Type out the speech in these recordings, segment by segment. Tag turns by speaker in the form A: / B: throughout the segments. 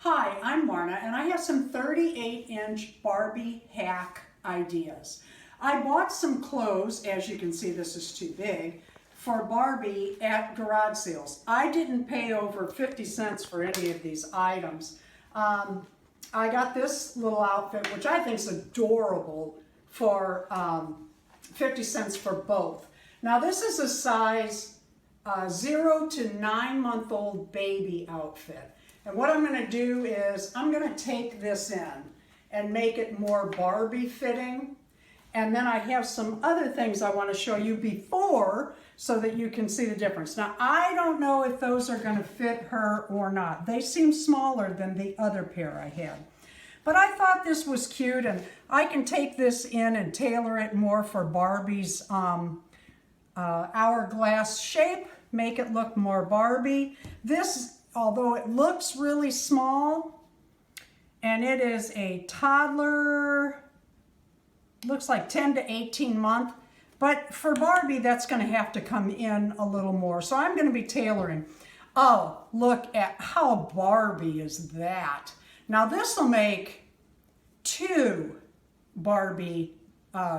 A: Hi, I'm Marna, and I have some 38-inch Barbie hack ideas. I bought some clothes, as you can see this is too big, for Barbie at garage sales. I didn't pay over 50 cents for any of these items. I got this little outfit, which I think is adorable, for 50 cents for both. Now this is a size 0 to 9-month-old baby outfit. And what I'm going to do is I'm going to take this in and make it more Barbie fitting. And then I have some other things I want to show you before so that you can see the difference. Now, I don't know if those are going to fit her or not. They seem smaller than the other pair I had. But I thought this was cute, and I can take this in and tailor it more for Barbie's hourglass shape, make it look more Barbie. This, although it looks really small, and it is a toddler, looks like 10 to 18 month, but for Barbie, that's gonna have to come in a little more. So I'm gonna be tailoring. Oh, look at how Barbie is that. Now this will make 2 Barbie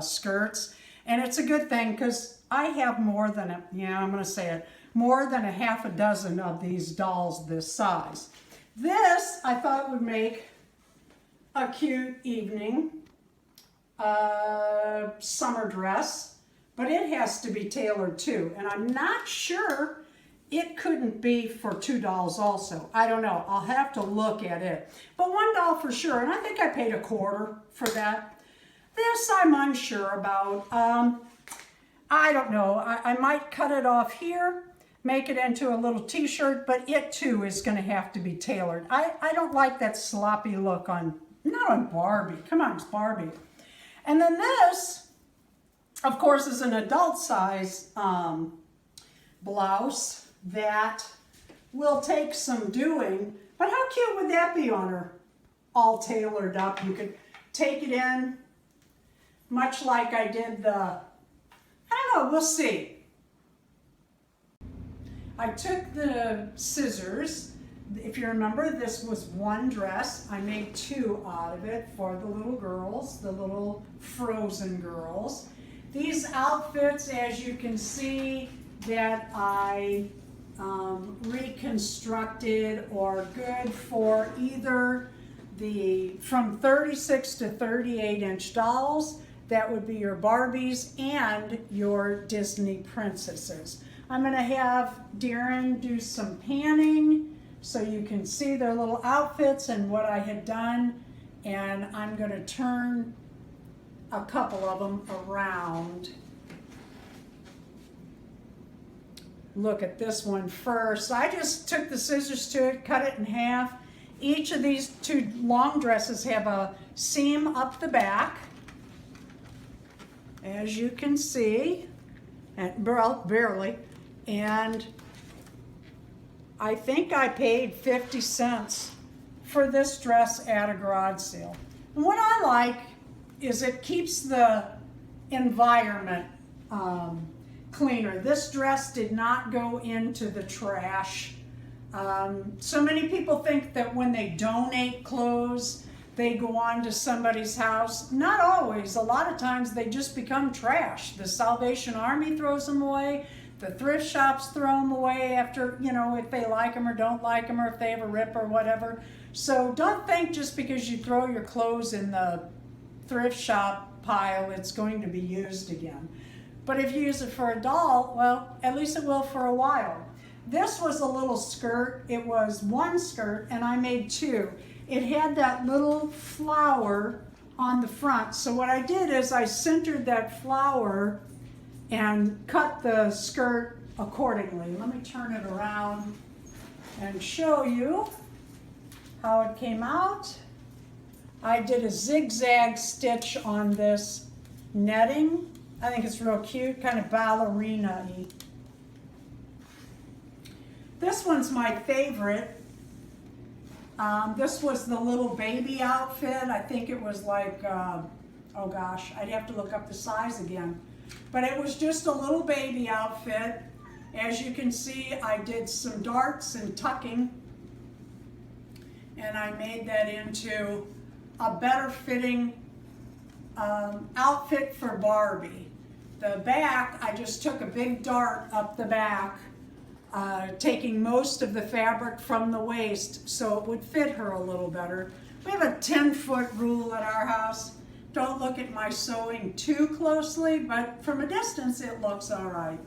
A: skirts, and it's a good thing because I have more than I'm gonna say it, more than a half a dozen of these dolls this size. This I thought would make a cute evening summer dress, but it has to be tailored too. And I'm not sure it couldn't be for 2 dolls also. I don't know. I'll have to look at it. But 1 doll for sure, and I think I paid $1/4 for that. This I'm unsure about. I don't know. I might cut it off here, make it into a little t-shirt, but it too is going to have to be tailored. I don't like that sloppy look on, not on Barbie. Come on, it's Barbie. And then this, of course, is an adult size blouse that will take some doing, but how cute would that be on her? All tailored up. You could take it in, much like I did I don't know, we'll see. I took the scissors. If you remember, this was 1 dress. I made 2 out of it for the little girls, the little Frozen girls. These outfits, as you can see, that I reconstructed are good for either from 36 to 38-inch dolls. That would be your Barbies and your Disney princesses. I'm going to have Darren do some panning so you can see their little outfits and what I had done. And I'm going to turn a couple of them around. Look at this one first. I just took the scissors to it, cut it in half. Each of these 2 long dresses have a seam up the back, as you can see, and barely. And I think I paid 50 cents for this dress at a garage sale. And what I like is it keeps the environment cleaner. This dress did not go into the trash. So many people think that when they donate clothes, they go on to somebody's house. Not always. A lot of times they just become trash. The Salvation Army throws them away. The thrift shops throw them away after, if they like them or don't like them, or if they have a rip or whatever. So don't think just because you throw your clothes in the thrift shop pile, it's going to be used again. But if you use it for a doll, well, at least it will for a while. This was a little skirt. It was 1 skirt, and I made 2. It had that little flower on the front. So what I did is I centered that flower and cut the skirt accordingly. Let me turn it around and show you how it came out. I did a zigzag stitch on this netting. I think it's real cute, kind of ballerina-y. This one's my favorite. This was the little baby outfit. I think it was like, oh gosh, I'd have to look up the size again. But it was just a little baby outfit. As you can see, I did some darts and tucking. and I made that into a better fitting outfit for Barbie. The back, I just took a big dart up the back, taking most of the fabric from the waist so it would fit her a little better. We have a 10-foot rule at our house. Don't look at my sewing too closely, but from a distance it looks all right.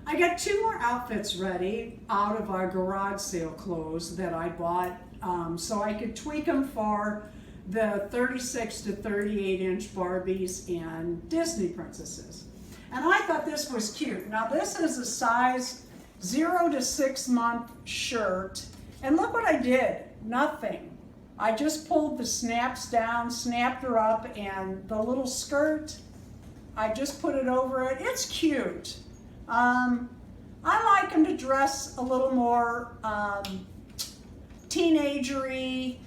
A: I got 2 more outfits ready out of our garage sale clothes that I bought so I could tweak them for the 36 to 38 inch Barbies and Disney princesses. And I thought this was cute. Now this is a size 0 to 6 month shirt. And look what I did, nothing. I just pulled the snaps down, snapped her up, and the little skirt, I just put it over it. It's cute. I like them to dress a little more teenagery,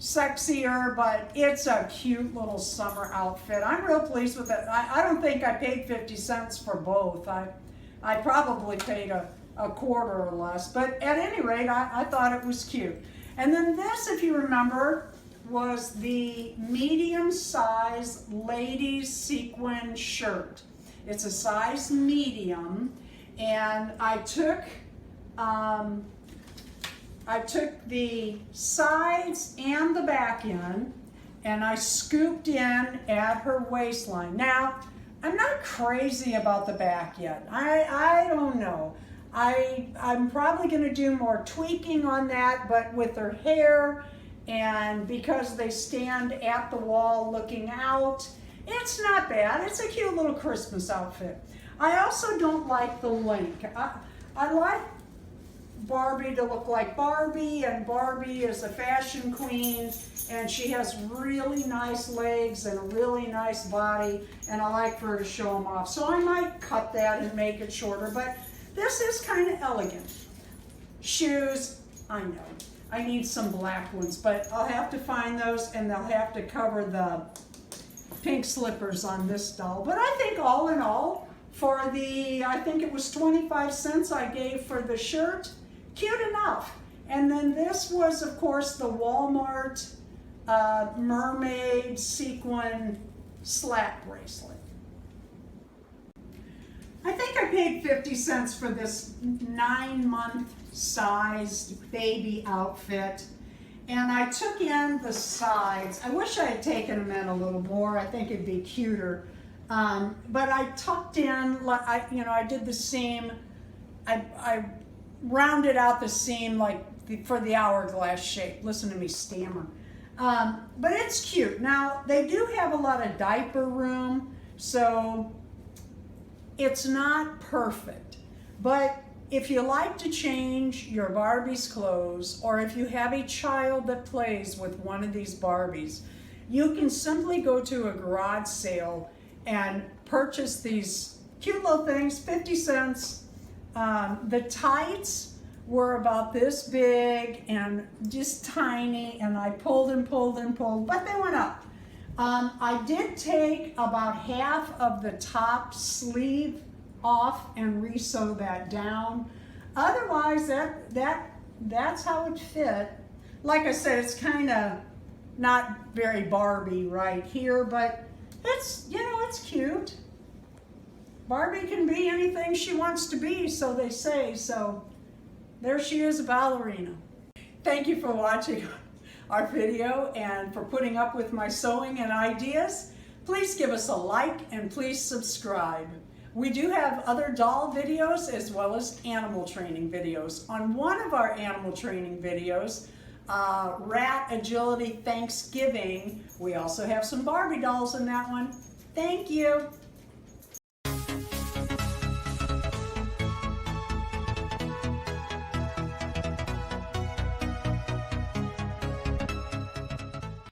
A: sexier, but it's a cute little summer outfit. I'm real pleased with it. I don't think I paid 50 cents for both. I probably paid a quarter or less, but at any rate, I thought it was cute. And then this, if you remember, was the medium size ladies sequin shirt. It's a size medium, and I took the sides and the back in, and I scooped in at her waistline. Now, I'm not crazy about the back yet. I don't know. I'm probably going to do more tweaking on that, but with her hair, and because they stand at the wall looking out, it's not bad. It's a cute little Christmas outfit. I also don't like the link. I like Barbie to look like Barbie, and Barbie is a fashion queen, and she has really nice legs and a really nice body, and I like for her to show them off. So I might cut that and make it shorter, but this is kind of elegant. Shoes, I know. I need some black ones, but I'll have to find those, and they'll have to cover the pink slippers on this doll. But I think all in all, for the, I think it was 25 cents I gave for the shirt, cute enough. And then this was, of course, the Walmart mermaid sequin slap bracelet. I think I paid 50 cents for this 9-month sized baby outfit. And I took in the sides. I wish I had taken them in a little more. I think it'd be cuter. But I tucked in, I did the seam. I rounded out the seam for the hourglass shape. Listen to me stammer. But it's cute. Now, they do have a lot of diaper room, so it's not perfect. But if you like to change your Barbie's clothes, or if you have a child that plays with one of these Barbies, you can simply go to a garage sale and purchase these cute little things, 50 cents. The tights were about this big and just tiny, and I pulled and pulled and pulled, but they went up. I did take about half of the top sleeve off and re-sew that down. Otherwise, that's how it fit. Like I said, it's kind of not very Barbie right here, but it's, it's cute. Barbie can be anything she wants to be, so they say. So there she is, a ballerina. Thank you for watching our video and for putting up with my sewing and ideas. Please give us a like and please subscribe. We do have other doll videos as well as animal training videos. On one of our animal training videos, Rat Agility Thanksgiving, we also have some Barbie dolls in that one. Thank you.